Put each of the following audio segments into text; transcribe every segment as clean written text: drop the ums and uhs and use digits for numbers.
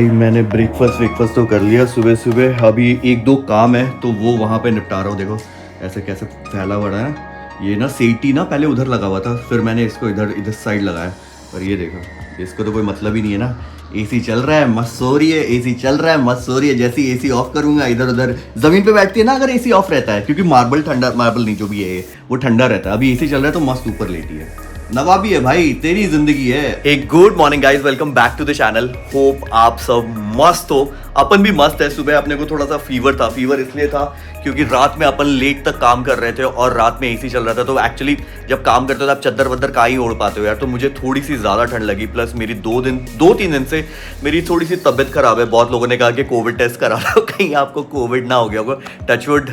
मैंने ब्रेकफास्ट तो कर लिया सुबह सुबह। अभी एक दो काम है तो वो वहाँ पे निपटा रहा हूँ। देखो ऐसे कैसे फैला हुआ है ये ना, सेटी ना पहले उधर लगा हुआ था, फिर मैंने इसको इधर साइड लगाया। और ये देखो, इसको तो कोई मतलब ही नहीं है ना। एसी चल रहा है, मस्त सो रही है, एसी चल रहा है, मस्त सो रही है। जैसे ही एसी ऑफ करूंगा, इधर उधर जमीन पे बैठती है ना अगर एसी ऑफ रहता है, क्योंकि मार्बल नहीं जो भी है वो ठंडा रहता है। अभी एसी चल रहा है तो मस्त ऊपर लेटी है। नवाबी है भाई, तेरी जिंदगी है। एक good morning guys, welcome back to the channel. Hope आप सब मस्त हो, अपन भी मस्त है। सुबह अपने को थोड़ा सा फीवर था। फीवर इसलिए था क्योंकि रात में अपन लेट तक काम कर रहे थे और रात में एसी चल रहा था। तो एक्चुअली जब काम करते हो तो आप चद्दर वद्दर का ही ओढ़ पाते हो यार। तो मुझे थोड़ी सी ज्यादा ठंड लगी, प्लस मेरी 2-3 दिन से मेरी थोड़ी सी तबियत खराब है। बहुत लोगों ने कहा कि कोविड टेस्ट करा लो, कहीं आपको कोविड ना हो गया होगा। टचवुड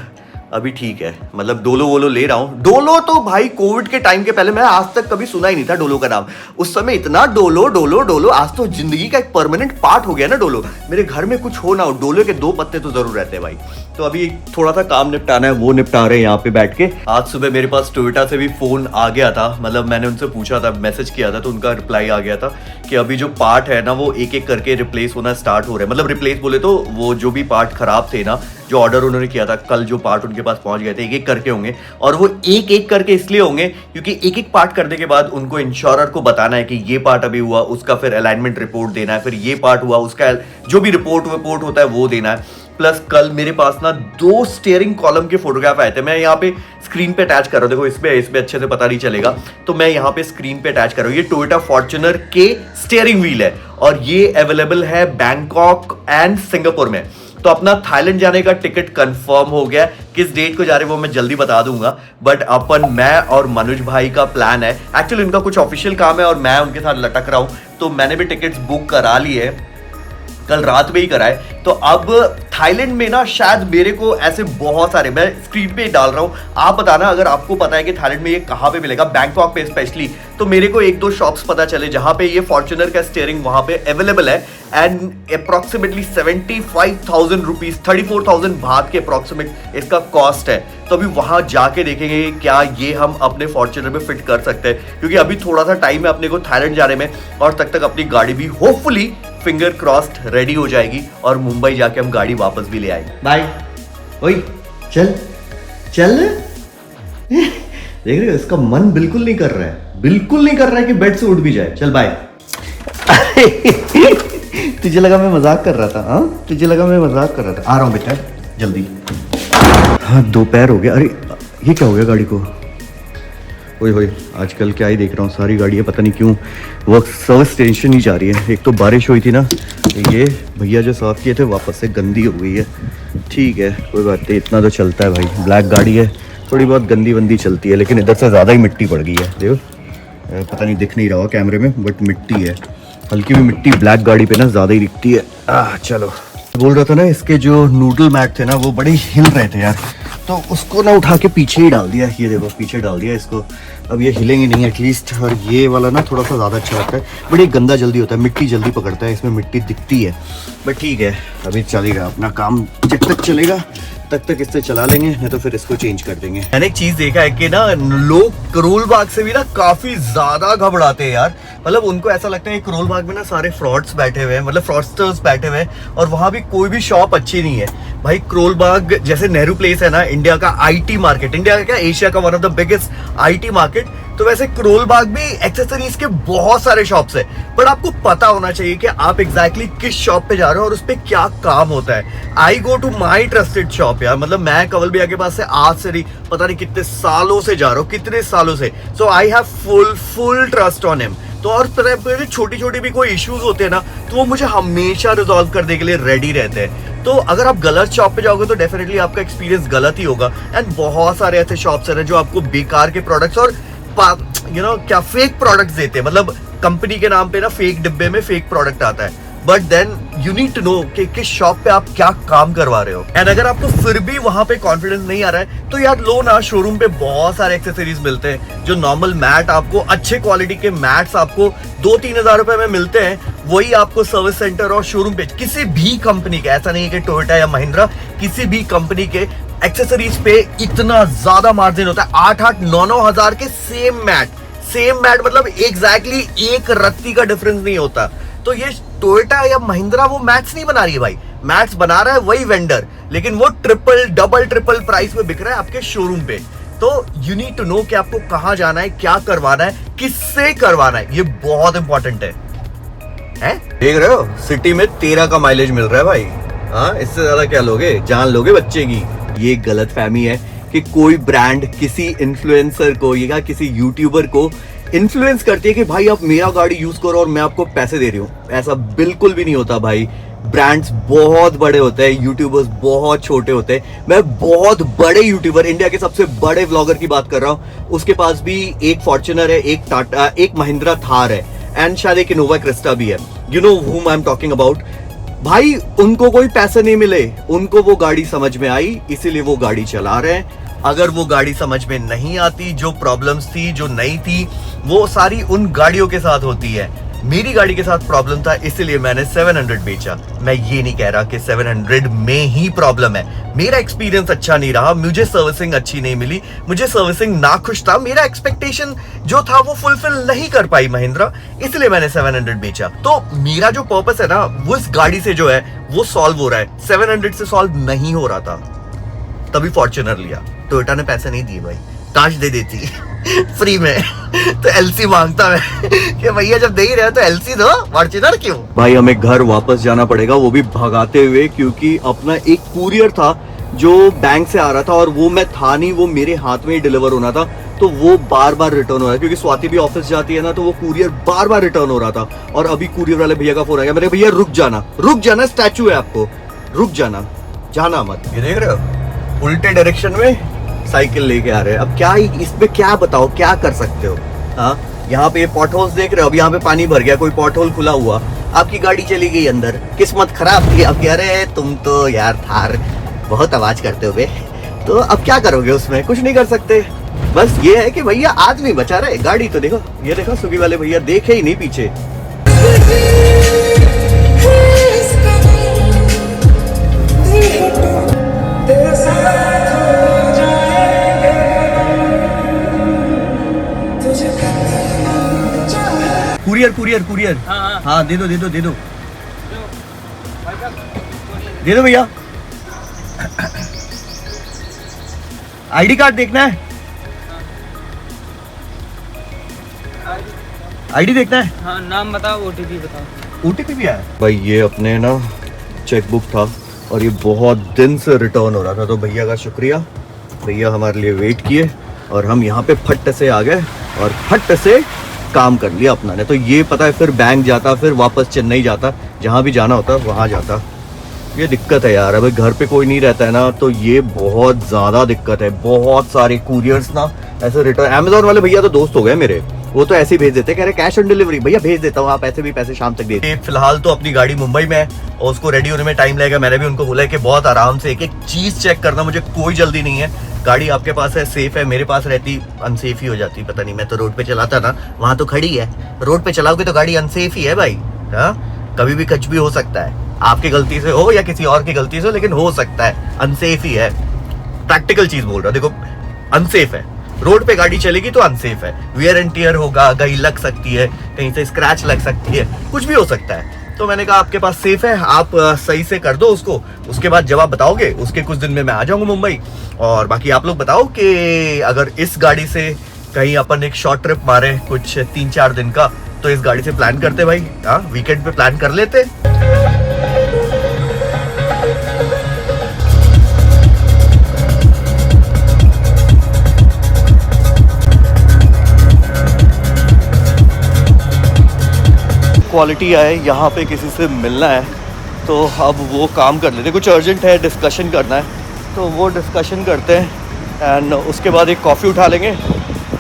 अभी ठीक है, मतलब डोलो वोलो ले रहा हूँ। डोलो तो भाई कोविड के टाइम के पहले मैं आज तक कभी सुना ही नहीं था डोलो का नाम। उस समय इतना डोलो डोलो डोलो, आज तो जिंदगी का एक परमानेंट पार्ट हो गया ना डोलो। मेरे घर में कुछ हो ना हो, डोलो के 2 पत्ते तो जरूर रहते हैं भाई। तो अभी थोड़ा सा काम निपटाना है, वो निपटा रहे हैं यहाँ पे बैठ के। आज सुबह मेरे पास टोयोटा से भी फोन आ गया था, मतलब मैंने उनसे पूछा था, मैसेज किया था, तो उनका रिप्लाई आ गया था कि अभी जो पार्ट है ना वो एक एक करके रिप्लेस होना स्टार्ट हो रहे हैं। मतलब रिप्लेस बोले तो वो जो भी पार्ट खराब थे ना, जो ऑर्डर उन्होंने किया था, कल जो पार्ट उनके पास पहुंच गए थे, एक एक करके होंगे। और वो एक एक करके इसलिए होंगे क्योंकि एक एक पार्ट करने के बाद उनको इंश्योरर को बताना है कि ये पार्ट अभी हुआ, उसका फिर अलाइनमेंट रिपोर्ट देना है, फिर ये पार्ट हुआ, उसका जो भी रिपोर्ट होता है वो देना है। प्लस कल मेरे पास ना 2 स्टीयरिंग कॉलम के फोटोग्राफ आए थे। मैं यहाँ पे स्क्रीन पे अटैच कर रहा हूँ, देखो इसमें अच्छे से पता नहीं चलेगा, तो मैं यहाँ पे स्क्रीन पे अटैच कर रहा हूँ। ये टोयोटा फॉर्च्यूनर के स्टीयरिंग व्हील है और ये अवेलेबल है बैंकॉक एंड सिंगापुर में। तो अपना थाईलैंड जाने का टिकट कंफर्म हो गया। किस डेट को जा रहे हैं वो मैं जल्दी बता दूंगा। बट मैं और मनोज भाई का प्लान है, एक्चुअली उनका कुछ ऑफिशियल काम है और मैं उनके साथ लटक रहा हूं, तो मैंने भी टिकट्स बुक करा ली है, कल रात में ही कराए। तो अब थाईलैंड में ना शायद मेरे को ऐसे बहुत सारे, मैं स्क्रीन पे डाल रहा हूँ, आप बताना अगर आपको पता है कि थाईलैंड में ये कहाँ पे मिलेगा, बैंकॉक पे स्पेशली। तो मेरे को 1-2 शॉप्स पता चले जहाँ पे ये फॉर्च्यूनर का स्टीयरिंग वहाँ पे अवेलेबल है एंड अप्रॉक्सीमेटली 75,000 रुपीज, 34,000 बात के अप्रॉक्सीमेट इसका कॉस्ट है। तो अभी वहाँ जाके देखेंगे क्या ये हम अपने फॉर्च्यूनर में फिट कर सकते हैं, क्योंकि अभी थोड़ा सा टाइम है अपने को थाईलैंड जाने में और तक अपनी गाड़ी भी होपफुली फिंगर क्रॉस्ड रेडी हो जाएगी और मुंबई जाके हम गाड़ी वापस भी ले आएंगे। बाय। ओए चल देख रहे हो, इसका मन बिल्कुल नहीं कर रहा है कि बेड से उठ भी जाए। चल बाय। तुझे लगा मैं मजाक कर रहा था? हाँ तुझे लगा मैं मजाक कर रहा था। आ रहा हूँ बेटा जल्दी। हाँ दोपहर हो गया। अरे ये क्या हो गया गाड़ी को? ओए आजकल क्या ही देख रहा हूँ, सारी गाड़ियाँ पता नहीं क्यों वो सर्विस टेंशन ही जा रही है। एक तो बारिश हुई थी ना, ये भैया जो साफ किए थे वापस से गंदी हो गई है। ठीक है कोई बात नहीं, इतना तो चलता है भाई। ब्लैक गाड़ी है, थोड़ी बहुत गंदी वंदी चलती है, लेकिन इधर से ज़्यादा ही मिट्टी पड़ गई है। देखो पता नहीं दिख नहीं रहा हो कैमरे में, बट मिट्टी है, हल्की भी मिट्टी ब्लैक गाड़ी पे ना ज़्यादा ही दिखती है। चलो बोल रहा था ना, इसके जो नूडल मैट थे ना वो बड़े हिल रहे थे यार, तो उसको ना उठा के पीछे ही डाल दिया। ये देखो पीछे डाल दिया इसको, अब ये हिलेंगे नहीं एटलीस्ट। और ये वाला ना थोड़ा सा ज़्यादा अच्छा लगता है, बड़ी गंदा जल्दी होता है, मिट्टी जल्दी पकड़ता है, इसमें मिट्टी दिखती है। बट ठीक है अभी चलेगा अपना काम, जब तक चलेगा तक इससे चला लेंगे, नहीं तो फिर इसको चेंज कर देंगे। मैंने एक चीज देखा है कि ना लोग करोल बाग से भी ना काफी ज्यादा घबराते हैं यार। मतलब उनको ऐसा लगता है करोल बाग में ना सारे फ्रॉड्स बैठे हुए हैं, मतलब फ्रॉडस्टर्स बैठे हुए हैं और वहां भी कोई भी शॉप अच्छी नहीं है भाई। करोल बाग जैसे नेहरू प्लेस है ना, इंडिया का आईटी मार्केट, इंडिया का क्या एशिया का one of the biggest IT market, तो वैसे करोल बाग भी एक्सेसरीज के बहुत सारे शॉप्स है। बट आपको पता होना चाहिए कि आप एग्जैक्टली किस शॉप पे जा रहे हो और उस पे क्या काम होता है। I go to my trusted shop यार, मतलब मैं कंवल भैया के पास से आज से नहीं पता नहीं कितने सालों से जा रहा हूँ, कितने सालों से। So I have full trust on him. तो और छोटी छोटी भी कोई इश्यूज होते हैं ना, तो वो मुझे हमेशा रिजॉल्व करने के लिए रेडी रहते हैं। तो अगर आप गलत शॉप पे जाओगे तो डेफिनेटली आपका एक्सपीरियंस गलत ही होगा। एंड बहुत सारे ऐसे शॉप्स हैं जो आपको बेकार के प्रोडक्ट्स और क्या फेक प्रोडक्ट्स देते हैं, मतलब कंपनी के नाम पे ना फेक डिब्बे में फेक प्रोडक्ट आता है। But then you need to know कि किस शॉप पे आप क्या काम करवा रहे हो। एंड अगर आपको फिर भी वहां पे कॉन्फिडेंस नहीं आ रहा है तो यार लो ना, शोरूम पे बहुत सारे एक्सेसरीज मिलते हैं। जो नॉर्मल मैट आपको, अच्छे क्वालिटी के मैट्स आपको 2-3 हजार रुपए में मिलते हैं, वही आपको सर्विस सेंटर और शोरूम पे किसी भी कंपनी के, ऐसा नहीं है कि टोयोटा या महिंद्रा, किसी भी कंपनी के एक्सेसरीज पे इतना ज्यादा मार्जिन होता है। 8-9 हजार के सेम मैट मतलब एग्जैक्टली एक रत्ती का डिफरेंस नहीं होता। तो ये टोयोटा या महिंद्रा वो मैट्स नहीं बना रही है भाई, मैट्स बना रहा है वही वेंडर, लेकिन वो डबल ट्रिपल प्राइस में बिक रहा है आपके शोरूम पे। तो यू नीड टू नो कि आपको कहां जाना है, क्या करवाना है, किससे करवाना है, ये बहुत इंपॉर्टेंट है। देख रहे हो सिटी में 13 का माइलेज मिल रहा है भाई। हाँ, इससे ज्यादा क्या लोगे, जान लोगे बच्चे की। ये गलत फहमी है कि कोई ब्रांड किसी इन्फ्लुएंसर को या किसी यूट्यूबर को इन्फ्लुएंस करती है कि भाई आप मेरा गाड़ी यूज करो और मैं आपको पैसे दे रही हूँ। ऐसा बिल्कुल भी नहीं होता भाई। ब्रांड्स बहुत बड़े होते हैं, यूट्यूबर्स बहुत छोटे होते हैं। मैं बहुत बड़े यूट्यूबर, इंडिया के सबसे बड़े व्लॉगर की बात कर रहा हूँ, उसके पास भी एक फॉर्च्यूनर है, एक टाटा, एक महिंद्रा थार है एंड शायद एक इनोवा क्रिस्टा भी है। यू नो हुम आई एम टॉकिंग अबाउट। भाई उनको कोई पैसे नहीं मिले, उनको वो गाड़ी समझ में आई इसीलिए वो गाड़ी चला रहे हैं। अगर वो गाड़ी समझ में नहीं आती, जो प्रॉब्लम्स थी, जो नहीं थी, वो सारी उन गाड़ियों के साथ होती है। मेरी गाड़ी के साथ प्रॉब्लम था इसलिए मैंने 700 बेचा। मैं ये नहीं कह रहा कि 700 में ही प्रॉब्लम है। मेरा एक्सपीरियंस अच्छा नहीं रहा, मुझे सर्विसिंग अच्छी नहीं मिली, मुझे सर्विसिंग नाखुश था, मेरा एक्सपेक्टेशन जो था वो फुलफिल नहीं कर पाई महिंद्रा, इसलिए मैंने 700 बेचा। तो मेरा जो पर्पस है ना वो इस गाड़ी से जो है वो सॉल्व हो रहा है, 700 से सॉल्व नहीं हो रहा था, तभी फॉर्च्यूनर लिया। टोयोटा ने पैसे नहीं दिए भाई, काश दे देती फ्री में तो एलसी मांगता मैं कि भैया जब दे ही रहे तो एलसी दो, फॉर्च्यूनर क्यों। भाई हमें घर वापस जाना पड़ेगा, वो भी भगाते हुए, क्योंकि अपना एक कुरियर था जो बैंक से आ रहा था और वो मैं था नहीं, वो मेरे हाथ में ही डिलीवर होना था। तो वो बार बार रिटर्न हो रहा है, क्योंकि स्वाति भी ऑफिस जाती है ना, तो वो कुरियर बार बार रिटर्न हो रहा था। और अभी कुरियर वाले भैया का फोन आ गया, मेरे भैया रुक जाना, स्टैचू है आपको, रुक जाना मत। ये देख रहे हो उल्टे डायरेक्शन में साइकिल लेके आ रहे हैं। अब क्या इसमें क्या बताओ, क्या कर सकते हो। हाँ, यहाँ पे पॉट होल्स देख रहे हो, अब यहाँ पे पानी भर गया, कोई पॉट होल खुला हुआ, आपकी गाड़ी चली गई अंदर, किस्मत खराब थी। अब कह रहे हैं तुम तो यार थार बहुत आवाज करते हो बे, तो अब क्या करोगे उसमें, कुछ नहीं कर सकते। बस ये है कि भैया आदमी बचा रहे, गाड़ी तो देखो, ये देखो स्विगी वाले भैया देखे ही नहीं पीछे। कुरियर हाँ दे दो भैया। आईडी कार्ड देखना है, आईडी देखना है। हाँ, नाम बताओ, ओटीपी बताओ। ओटीपी भी आया भाई। ये अपने ना चेकबुक था और ये बहुत दिन से रिटर्न हो रहा था, तो भैया का शुक्रिया, भैया हमारे लिए वेट किए और हम यहाँ पे फट से आ गए और फट से काम कर लिया अपना ने। तो ये पता है फिर बैंक जाता, फिर वापस चेन्नई जाता, जहाँ भी जाना होता वहाँ जाता। ये दिक्कत है यार, अगर घर पे कोई नहीं रहता है ना तो ये बहुत ज़्यादा दिक्कत है। बहुत सारे कुरियर्स ना ऐसे रिटर्न, अमेजोन वाले भैया तो दोस्त हो गए मेरे, वो तो ऐसे ही भेज देते, कह रहे कैश ऑन डिलीवरी, भैया भेज देता हूँ, आप ऐसे भी पैसे शाम तक दे दे। फिलहाल तो अपनी गाड़ी मुंबई में है और उसको रेडी होने में टाइम लगेगा। मैंने भी उनको बोला है कि बहुत आराम से एक एक चीज चेक करना, मुझे कोई जल्दी नहीं है। गाड़ी आपके पास है, सेफ है, मेरे पास रहती अनसेफ ही हो जाती। पता नहीं, मैं तो रोड पे चलाता ना, वहां तो खड़ी है, रोड पे चलाओगे तो गाड़ी अनसेफ ही है भाई। हाँ, कभी भी कुछ भी हो सकता है, आपकी गलती से हो या किसी और की गलती से हो, लेकिन हो सकता है, अनसेफ ही है। प्रैक्टिकल चीज बोल रहा हूँ, देखो अनसेफ है, रोड पे गाड़ी चलेगी तो अनसेफ है, वियर एंड टियर होगा, कहीं लग सकती है, कहीं से स्क्रैच लग सकती है, कुछ भी हो सकता है। तो मैंने कहा आपके पास सेफ है, आप सही से कर दो उसको, उसके बाद जब आप बताओगे उसके कुछ दिन में मैं आ जाऊंगा मुंबई। और बाकी आप लोग बताओ कि अगर इस गाड़ी से कहीं अपन एक शॉर्ट ट्रिप मारे कुछ 3-4 दिन का, तो इस गाड़ी से प्लान करते भाई। हाँ, वीकेंड पे प्लान कर लेते। क्वालिटी आए, यहाँ पे किसी से मिलना है तो अब वो काम कर लेते, कुछ अर्जेंट है, डिस्कशन करना है तो वो डिस्कशन करते हैं एंड उसके बाद एक कॉफ़ी उठा लेंगे,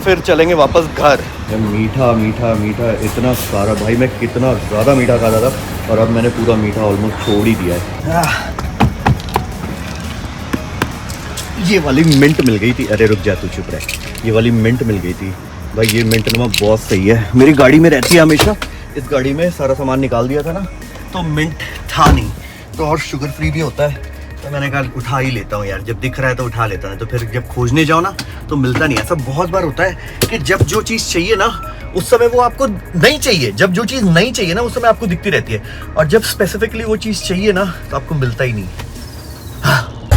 फिर चलेंगे वापस घर। मीठा मीठा मीठा इतना सारा भाई, मैं कितना ज़्यादा मीठा खाता था और अब मैंने पूरा मीठा ऑलमोस्ट छोड़ ही दिया है। ये वाली मिंट मिल गई थी, अरे रुक जा तू चुप रहे, ये वाली मिंट मिल गई थी भाई। ये मिंट नमा बहुत सही है, मेरी गाड़ी में रहती है हमेशा। इस गाड़ी में सारा सामान निकाल दिया था ना तो मिंट था नहीं, तो और शुगर फ्री भी होता है, तो मैंने कहा उठा ही लेता हूँ यार, जब दिख रहा है तो उठा लेता है, तो फिर जब खोजने जाओ ना तो मिलता नहीं। ऐसा बहुत बार होता है कि जब जो चीज़ चाहिए ना उस समय वो आपको नहीं चाहिए। जब जो चीज नहीं चाहिए ना, उस समय आपको दिखती रहती है, और जब स्पेसिफिकली वो चीज चाहिए ना, तो आपको मिलता ही नहीं।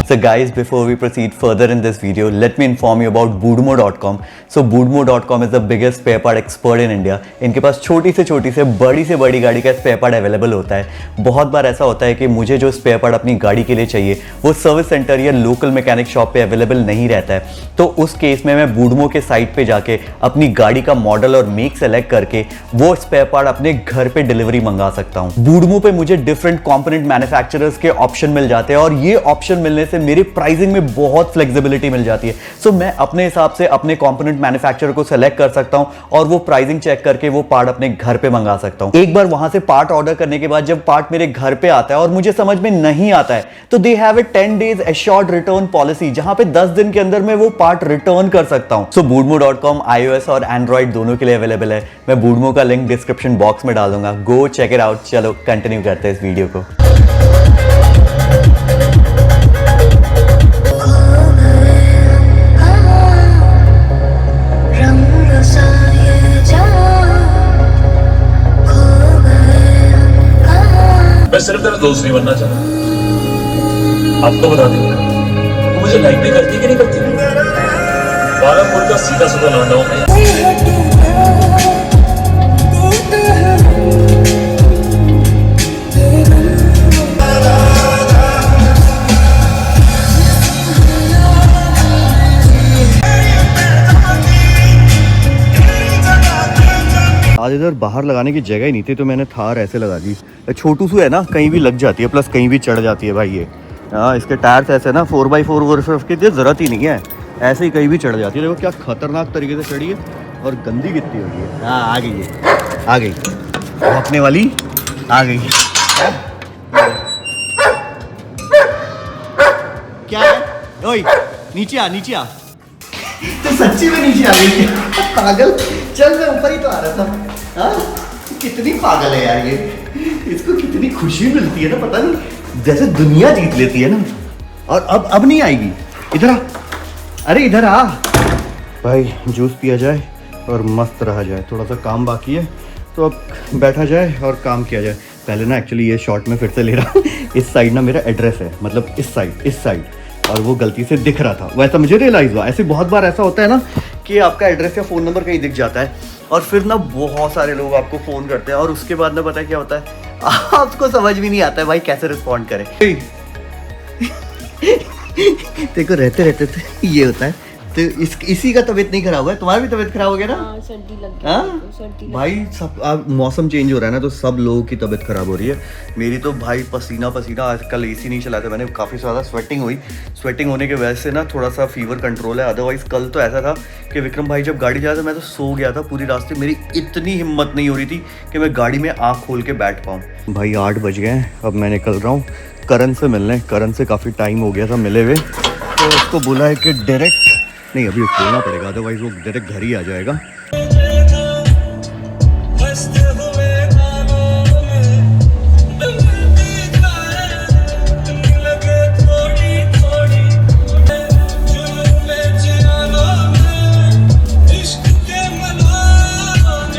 So guys, before we proceed further in this video, let me inform you about Boodmo.com. So Boodmo.com is the biggest spare part expert in India. इनके पास छोटी से बड़ी गाड़ी का स्पेयर पार्ट अवेलेबल होता है। बहुत बार ऐसा होता है कि मुझे जो स्पेयर पार्ट अपनी गाड़ी के लिए चाहिए वो सर्विस सेंटर या लोकल मैकेनिक शॉप पे अवेलेबल नहीं रहता है। तो उस केस में मैं Boodmo के साइट पे जाके अपनी गाड़ी का मॉडल और मेक सेलेक्ट करके वो स्पेयर पार्ट अपने घर पे डिलीवरी मंगा सकता हूँ। Boodmo पे मुझे डिफरेंट कॉम्पोनेंट मैन्युफैक्चरर्स के ऑप्शन मिल जाते हैं, और ये ऑप्शन मिलने से मेरी प्राइसिंग में बहुत फ्लेक्सिबिलिटी मिल जाती है। सो मैं अपने हिसाब से अपने कंपोनेंट मैन्युफैक्चरर को सेलेक्ट कर सकता हूं और वो प्राइसिंग चेक करके वो पार्ट अपने घर पे मंगा सकता हूं। एक बार वहां से पार्ट ऑर्डर करने के बाद जब पार्ट मेरे घर पे आता है और मुझे समझ में नहीं आता है, तो they have a 10 days assured return policy, जहां पे 10 दिन के अंदर मैं वो पार्ट रिटर्न कर सकता हूं। सो Boodmo.com iOS और Android दोनों के लिए अवेलेबल है। मैं Boodmo का लिंक डिस्क्रिप्शन बॉक्स में डाल दूंगा, गो चेक इट आउट। चलो कंटिन्यू करते हैं इस वीडियो को। मैं सिर्फ तेरा दोस्त नहीं बनना चाहता। आपको बता दूं, वो मुझे लाइक भी करती है कि नहीं करती। 12 फुट का सीधा सुधा लौंडा हूं मैं। आज इधर बाहर लगाने की जगह ही नहीं थी, तो मैंने थार ऐसे लगा दी। छोटू सू है ना, कहीं भी लग जाती है, प्लस कहीं भी चढ़ जाती है भाई ये। हाँ, इसके टायर्स ऐसे ना 4x4 वर्फ की जरूरत ही नहीं है, ऐसे ही कहीं भी चढ़ जाती है। देखो क्या खतरनाक तरीके से चढ़ी है, और गंदी कितनी हुई है। हाँ आ गई है, आ गई भागने वाली, आ गई। क्या है ओए, नीचे आ, नीचे आ। तो सच्ची में नीचे आ गई पागल। चल मैं ऊपर ही तो आ रहा था। हाँ कितनी पागल है यार ये, इसको कितनी खुशी मिलती है ना, पता नहीं, जैसे दुनिया जीत लेती है ना। और अब नहीं आएगी। इधर आ, अरे इधर आ भाई, जूस पिया जाए और मस्त रहा जाए। थोड़ा सा काम बाकी है, तो अब बैठा जाए और काम किया जाए। पहले ना एक्चुअली ये शॉट में फिर से ले रहा हूँ। इस साइड ना मेरा एड्रेस है, मतलब इस साइड, और वो गलती से दिख रहा था, वैसा मुझे रियलाइज हुआ। ऐसे बहुत बार ऐसा होता है ना कि आपका एड्रेस या फ़ोन नंबर कहीं दिख जाता है, और फिर ना बहुत सारे लोग आपको फ़ोन करते हैं, और उसके बाद ना पता है क्या होता है, आपको समझ भी नहीं आता है भाई कैसे रिस्पॉन्ड करें। देखो रहते रहते ये होता है। तो इसी का तबीयत नहीं खराब हुआ है, तुम्हारा भी तबीयत खराब हो गया ना? सर्दी लग गई, सर्दी भाई सब अब मौसम चेंज हो रहा है ना, तो सब लोगों की तबीयत खराब हो रही है। मेरी तो भाई पसीना, आज कल एसी नहीं चलाया था मैंने, काफ़ी ज़्यादा स्वेटिंग हुई। स्वेटिंग होने के वजह से ना थोड़ा सा फीवर कंट्रोल है। अदरवाइज़ कल तो ऐसा था कि विक्रम भाई जब गाड़ी जा रहा था, मैं तो सो गया था पूरी रास्ते। मेरी इतनी हिम्मत नहीं हो रही थी कि मैं गाड़ी में आँख खोल के बैठ पाऊँ। भाई 8 बज गए हैं, अब मैं निकल रहा हूँ करण से मिलने। करण से काफ़ी टाइम हो गया था मिले हुए, तो उसको बोला है कि डायरेक्ट नहीं, अभी खोलना पड़ेगा, अदरवाइज वो डायरेक्ट घर ही आ जाएगा।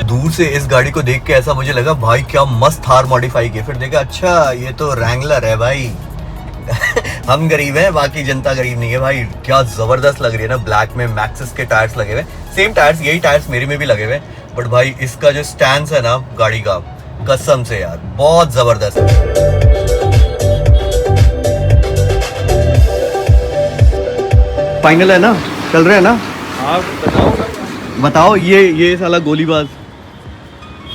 दूर से इस गाड़ी को देख के ऐसा मुझे लगा भाई क्या मस्त थार मॉडिफाई की, फिर देखा अच्छा ये तो रैंगलर है भाई। हम गरीब हैं, बाकी जनता गरीब नहीं है भाई। क्या जबरदस्त लग रही है ना, ब्लैक में मैक्सिस के टायर्स लगे हुए, सेम टायर्स, यही टायर्स मेरे में भी लगे हुए, बट भाई इसका जो स्टैंड है ना गाड़ी का, कसम से यार बहुत जबरदस्त है। फाइनल है ना, चल रहे हैं ना? आप बताओ ये साला गोलीबाज,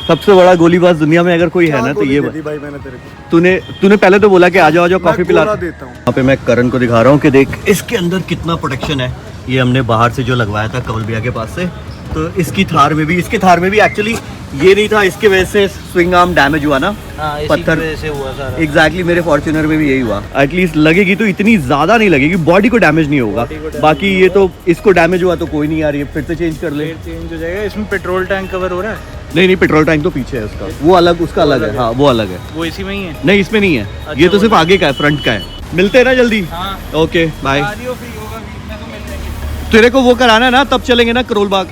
सबसे बड़ा गोलीबाज दुनिया में अगर कोई है ना तो ये भाई मैंने तेरे को तूने पहले तो बोला कि आ जाओ काफी पिला देता हूँ। यहाँ पे मैं करण को दिखा रहा हूँ कि देख इसके अंदर कितना प्रोटेक्शन है। ये हमने बाहर से जो लगवाया था कवल भैया के पास से, तो इसके थार में भी एक्चुअली ये नहीं था, इसके वजह से स्विंग आर्म डैमेज हुआ ना, पत्थर से हुआ सारा। एग्जैक्टली मेरे फॉर्च्यूनर में भी यही हुआ। एटलीस्ट लगेगी तो इतनी ज्यादा नहीं लगेगी, बॉडी को डैमेज नहीं होगा। बाकी ये तो इसको डैमेज हुआ तो कोई नहीं यार, ये फिर से चेंज कर ले, चेंज हो जाएगा। इसमें पेट्रोल टैंक कवर हो रहा है? नहीं पेट्रोल टैंक तो पीछे है उसका, वो अलग, उसका अलग है। हाँ वो अलग है, वो इसी में ही है? नहीं इसमें नहीं है। अच्छा, ये तो सिर्फ आगे का है, फ्रंट का है। मिलते हैं ना जल्दी? हाँ। Okay bye. तेरे को वो कराना है ना, तब चलेंगे ना करोल बाग।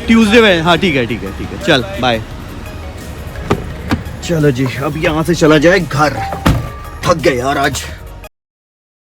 ट्यूसडे में, हाँ ठीक है ठीक है ठीक है, चल बाय। चलो जी अब यहाँ से चला जाए घर, थक गए यार आज।